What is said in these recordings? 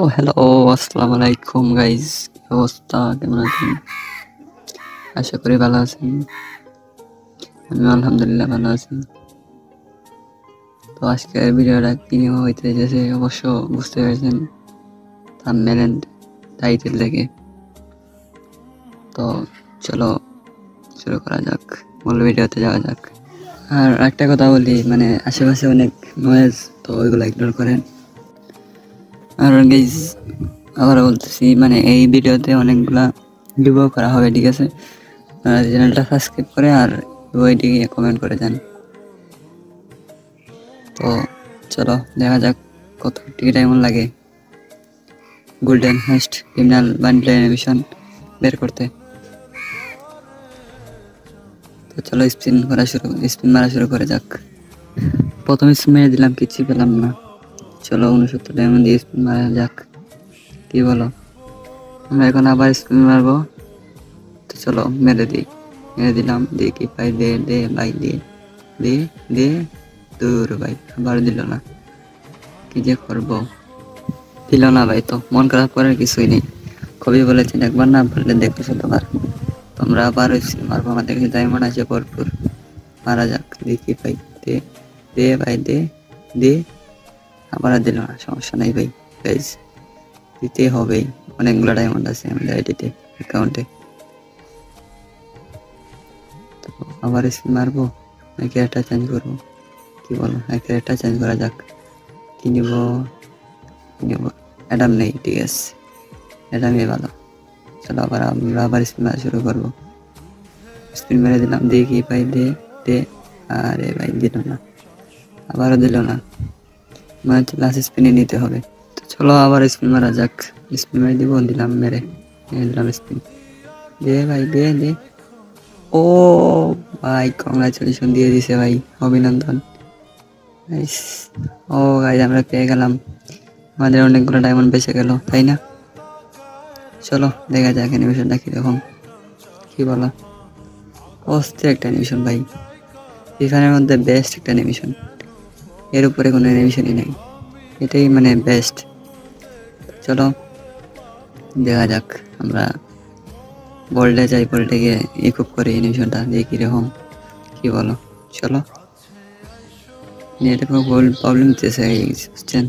তো হ্যালো, আসসালামু আলাইকুম গাইজ। কি অবস্থা, কেমন আছেন? আশা করি ভালো আছেন। আমি আলহামদুলিল্লাহ ভালো আছি। তো আজকের ভিডিওটা কি নিয়ে হইতে যাচ্ছে অবশ্য বুঝতে পেরেছেন থাম্বনেল এন্ড টাইটেল থেকে। তো চলো শুরু করা যাক, মূল ভিডিওতে যাওয়া যাক। আর একটা কথা বলি, মানে আশেপাশে অনেক নয়েজ, তো ওইগুলো ইগনোর করেন। আর গাইজ আবার বলতেছি, মানে এই ভিডিওতে অনেকগুলা রিভিউ করা হবে, ঠিক আছে? চ্যানেলটা সাবস্ক্রাইব করে আর ওইটিকে কমেন্ট করে যান। তো চলো দেখা যাক কত টিকিট এমন লাগে golden heist criminal bundle animation বের করতে। তো চলো স্পিন মারা শুরু করে যাক। প্রথম স্পিন মেরে দিলাম, কিছুই পেলাম না। চলো 69 ডায়মন্ড দিয়ে স্পিন মারা যাক, কি বলো? আমরা এখন আবার স্পিন মারবো। তো চলো মেরে দিলাম, দিয়ে কি পাই? দে ভাই, দে দূর ভাই, আবার দিল না, কি যে করবো? দিল না ভাই। তো মন খারাপ করার কিছুই নেই, কবি বলেছেন একবার না পারলে দেখো শতবার। তোমরা আবার মারবো, আমাদের কাছে ডায়মন্ড আছে ভরপুর। মারা যাক, দেখি ভাই, দে ভাই, দে। আবার দিল না, সমস্যা নাই ভাই, গাইজ দিতে হবেই। অনেকগুলো ডায়মন্ড আছে আমাদের আইডিতে, অ্যাকাউন্টে। তো আবার স্পিন মারবো নাকি একটা চেঞ্জ করবো, কি বলো? একটা চেঞ্জ করা যাক। কি নিব? অ্যাডাম নেই, ঠিক আছে, অ্যাডামই ভালো। চলো আমরা আবার স্পিন মারা শুরু করবো। স্পিন মেরে দিলাম, দেখি ভাই, দে। আরে ভাই দিল না, আবারও দিল না। মনে হচ্ছে লাস্ট স্পিনে নিতে হবে। তো চলো আবার স্পিন মারা যাক। স্পিন মেরে দিলাম, মেরে দিলাম স্পিন। দে ভাই, দে। ও ভাই, কংগ্রাচুলেশন দিয়ে দিছে ভাই, অভিনন্দন। ও গাইজ, আমরা পেয়ে গেলাম, আমাদের অনেকগুলো ডায়মন্ড বেঁচে গেল, তাই না? চলো দেখা যাক অ্যানিমেশনটা কিরকম, কি বলো? অস্থির একটা অ্যানিমেশন ভাই, ফ্রি মধ্যে বেস্ট একটা অ্যানিমেশন, এর উপরে কোনো অ্যানিমেশনই নেই, এটাই মানে বেস্ট। চলো দেখা যাক, আমরা গোল্ডে যাই, গোল্ডে গিয়ে ইকুপ করি অ্যানিমেশনটা, দিয়ে কীরকম, কি বলো? চলো, নেটে কোনো প্রবলেম দিতেছে বুঝছেন,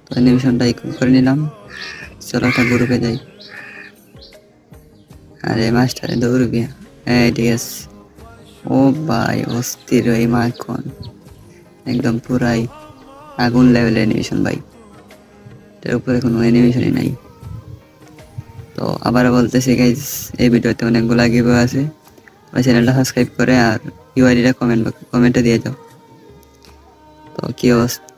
তো অ্যানিমেশনটা ইকুপ করে নিলাম। চলো একটা গ্রুপে যাই। আরে মাস্টারে দৌড়বি, হ্যাঁ ঠিক আছে। ও ভাই অস্থির, এই মাখন একদম পুরাই আগুন লেভেল অ্যানিমেশন ভাই, এটার উপরে কোনো অ্যানিমেশনই নাই। তো আবার বলতেছি গাইজ, এই ভিডিওতে অনেকগুলো গিভওয়ে আছে, আমার চ্যানেলটা সাবস্ক্রাইব করে আর ইউআইডিটা কমেন্টে দিয়ে যাও। তো কি অবস্থা,